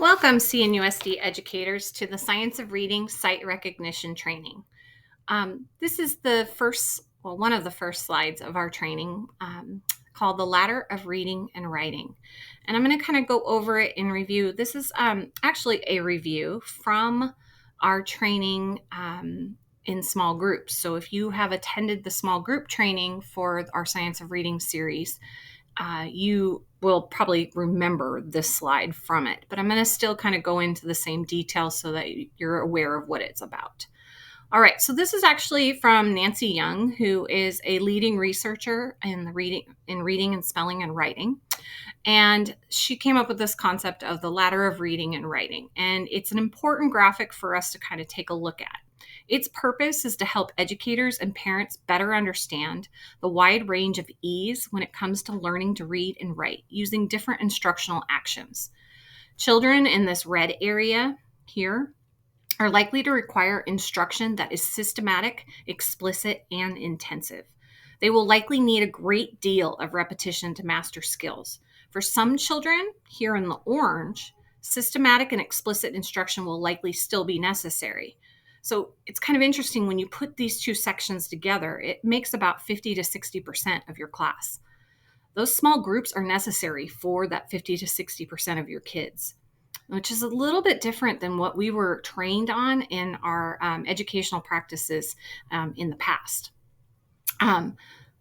Welcome, CNUSD educators, to the Science of Reading Sight Recognition Training. This is one of the first slides of our training called the Ladder of Reading and Writing. And I'm going to kind of go over it in review. This is actually a review from our training in small groups. So if you have attended the small group training for our Science of Reading series, you will probably remember this slide from it, but I'm going to still kind of go into the same details so that you're aware of what it's about. All right, so this is actually from Nancy Young, who is a leading researcher in reading and spelling and writing. And she came up with this concept of the ladder of reading and writing. And it's an important graphic for us to kind of take a look at. Its purpose is to help educators and parents better understand the wide range of ease when it comes to learning to read and write using different instructional actions. Children in this red area here are likely to require instruction that is systematic, explicit, and intensive. They will likely need a great deal of repetition to master skills. For some children, here in the orange, systematic and explicit instruction will likely still be necessary. So it's kind of interesting when you put these two sections together, it makes about 50 to 60% of your class. Those small groups are necessary for that 50 to 60% of your kids, which is a little bit different than what we were trained on in our educational practices in the past.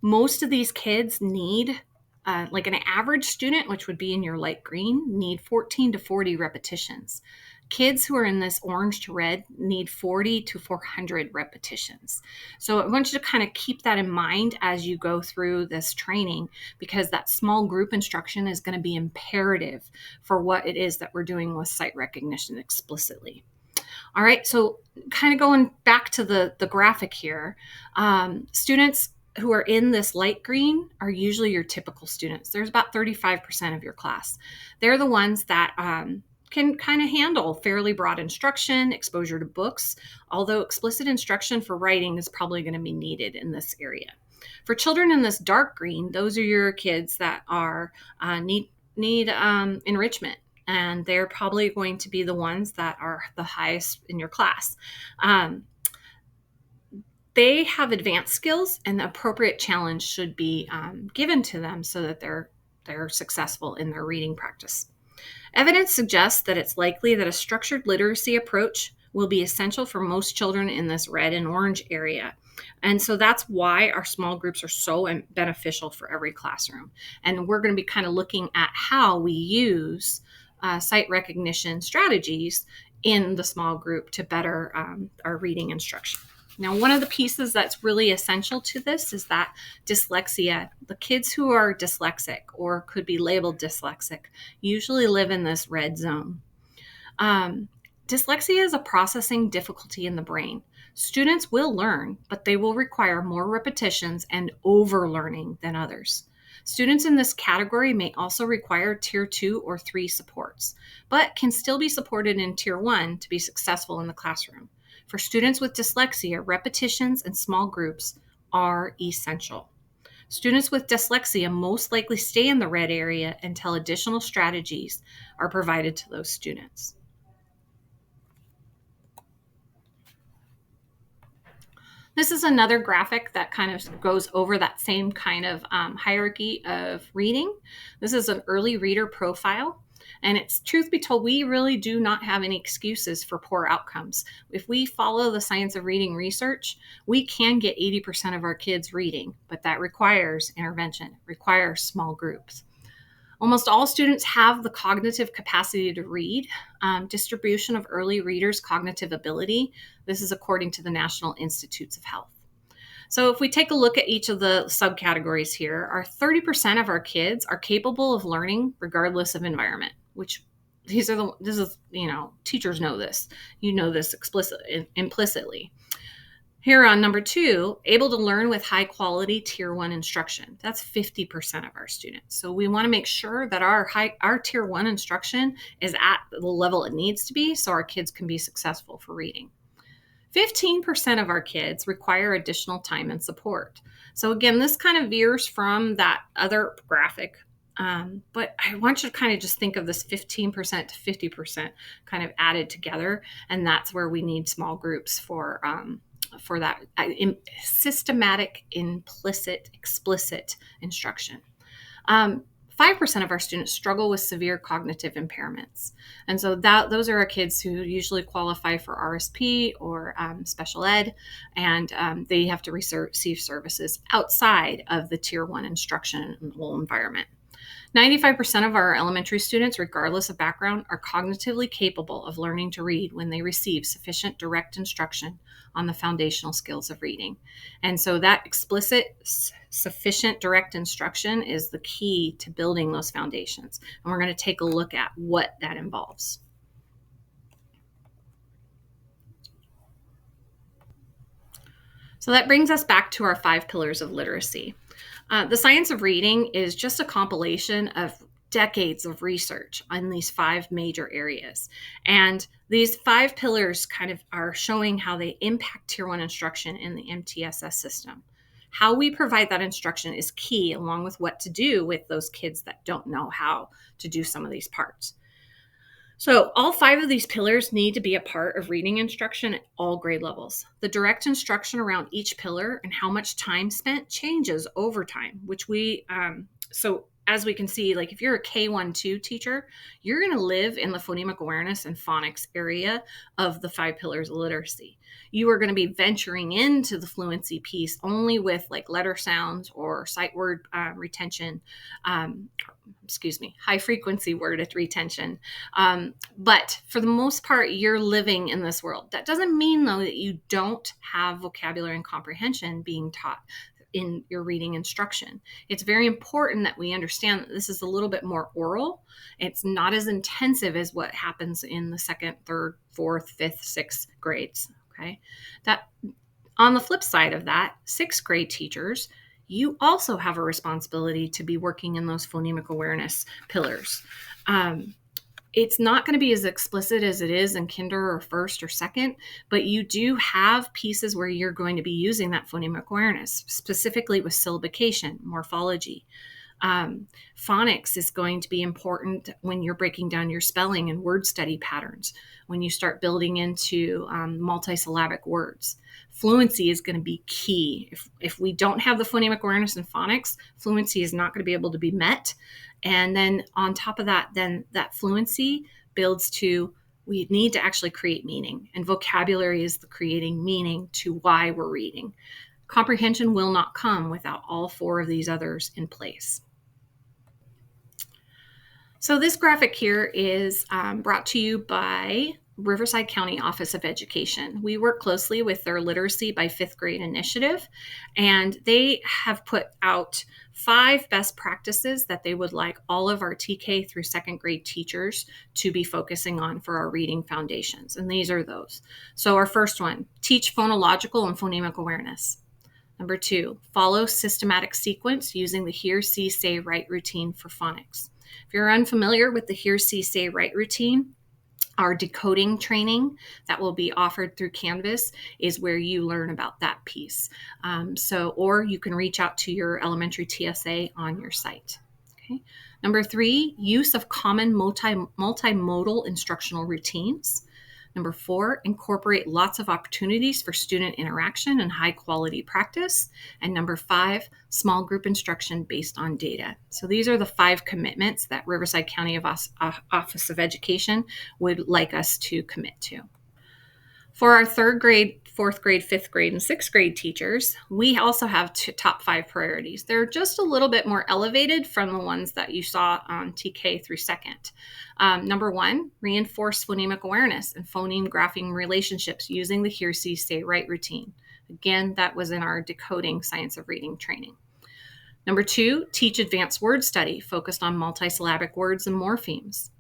Most of these kids need, like an average student, which would be in your light green, need 14 to 40 repetitions. Kids who are in this orange to red need 40 to 400 repetitions. So I want you to kind of keep that in mind as you go through this training, because that small group instruction is going to be imperative for what it is that we're doing with sight recognition explicitly. All right, so kind of going back to the graphic here, students who are in this light green are usually your typical students. There's about 35% of your class. They're the ones that can kind of handle fairly broad instruction, exposure to books, although explicit instruction for writing is probably going to be needed in this area. For children in this dark green, those are your kids that are need enrichment, and they're probably going to be the ones that are the highest in your class. They have advanced skills, and the appropriate challenge should be given to them so that they're successful in their reading practice. Evidence suggests that it's likely that a structured literacy approach will be essential for most children in this red and orange area. And so that's why our small groups are so beneficial for every classroom. And we're going to be kind of looking at how we use sight recognition strategies in the small group to better our reading instruction. Now, one of the pieces that's really essential to this is that dyslexia. The kids who are dyslexic or could be labeled dyslexic usually live in this red zone. Dyslexia is a processing difficulty in the brain. Students will learn, but they will require more repetitions and overlearning than others. Students in this category may also require Tier 2 or 3 supports, but can still be supported in Tier 1 to be successful in the classroom. For students with dyslexia, repetitions and small groups are essential. Students with dyslexia most likely stay in the red area until additional strategies are provided to those students. This is another graphic that kind of goes over that same kind of hierarchy of reading. This is an early reader profile. And it's truth be told, we really do not have any excuses for poor outcomes. If we follow the science of reading research, we can get 80% of our kids reading, but that requires intervention, requires small groups. Almost all students have the cognitive capacity to read. Distribution of early readers' cognitive ability. This is according to the National Institutes of Health. So if we take a look at each of the subcategories here, our 30% of our kids are capable of learning regardless of environment, which teachers know this. You know this implicitly. Here on number 2, able to learn with high quality Tier 1 instruction. That's 50% of our students. So we want to make sure that our Tier 1 instruction is at the level it needs to be so our kids can be successful for reading. 15% of our kids require additional time and support. So again, this kind of veers from that other graphic But I want you to kind of just think of this 15% to 50% kind of added together, and that's where we need small groups for that systematic, implicit, explicit instruction. 5% of our students struggle with severe cognitive impairments. And so those are our kids who usually qualify for RSP or special ed, and they have to receive services outside of the Tier 1 instruction and whole environment. 95% of our elementary students, regardless of background, are cognitively capable of learning to read when they receive sufficient direct instruction on the foundational skills of reading. And so that explicit, sufficient direct instruction is the key to building those foundations. And we're going to take a look at what that involves. So that brings us back to our 5 pillars of literacy. The science of reading is just a compilation of decades of research on these 5 major areas. And these 5 pillars kind of are showing how they impact Tier 1 instruction in the MTSS system. How we provide that instruction is key, along with what to do with those kids that don't know how to do some of these parts. So all 5 of these pillars need to be a part of reading instruction at all grade levels. The direct instruction around each pillar and how much time spent changes over time, which so as we can see, like if you're a K1-2 teacher, you're going to live in the phonemic awareness and phonics area of the 5 pillars of literacy. You are going to be venturing into the fluency piece only with like letter sounds or sight word retention, high frequency word retention. But for the most part, you're living in this world. That doesn't mean, though, that you don't have vocabulary and comprehension being taught in your reading instruction. It's very important that we understand that this is a little bit more oral. It's not as intensive as what happens in the 2nd, 3rd, 4th, 5th, 6th grades. Okay. That on the flip side of that, 6th grade teachers, you also have a responsibility to be working in those phonemic awareness pillars. It's not going to be as explicit as it is in kinder or 1st or 2nd, but you do have pieces where you're going to be using that phonemic awareness, specifically with syllabication, morphology. Phonics is going to be important when you're breaking down your spelling and word study patterns, when you start building into multisyllabic words. Fluency is going to be key. If we don't have the phonemic awareness in phonics, fluency is not going to be able to be met. And then on top of that, then that fluency builds to, we need to actually create meaning. And vocabulary is the creating meaning to why we're reading. Comprehension will not come without all 4 of these others in place. So this graphic here is brought to you by Riverside County Office of Education. We work closely with their Literacy by 5th grade initiative, and they have put out 5 best practices that they would like all of our TK through 2nd grade teachers to be focusing on for our reading foundations. And these are those. So our first one, teach phonological and phonemic awareness. Number 2, follow systematic sequence using the hear, see, say, write routine for phonics. If you're unfamiliar with the hear, see, say, write routine, our decoding training that will be offered through Canvas is where you learn about that piece. Or you can reach out to your elementary TSA on your site. Okay. Number 3, use of common multimodal instructional routines. Number 4, incorporate lots of opportunities for student interaction and high quality practice. And number 5, small group instruction based on data. So these are the 5 commitments that Riverside County Office of Education would like us to commit to. For our 3rd grade, 4th grade, 5th grade, and 6th grade teachers, we also have top 5 priorities. They're just a little bit more elevated from the ones that you saw on TK through 2nd. Number 1, reinforce phonemic awareness and phoneme graphing relationships using the hear, see, say, write routine. Again, that was in our decoding science of reading training. Number 2, teach advanced word study focused on multisyllabic words and morphemes.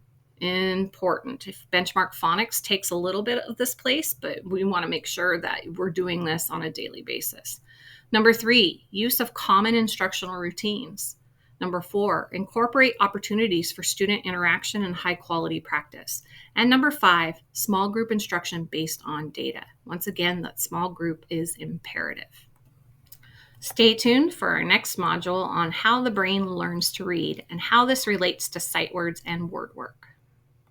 Important. If benchmark phonics takes a little bit of this place, but we want to make sure that we're doing this on a daily basis. Number 3, use of common instructional routines. Number 4, incorporate opportunities for student interaction and high quality practice. And number 5, small group instruction based on data. Once again, that small group is imperative. Stay tuned for our next module on how the brain learns to read and how this relates to sight words and word work.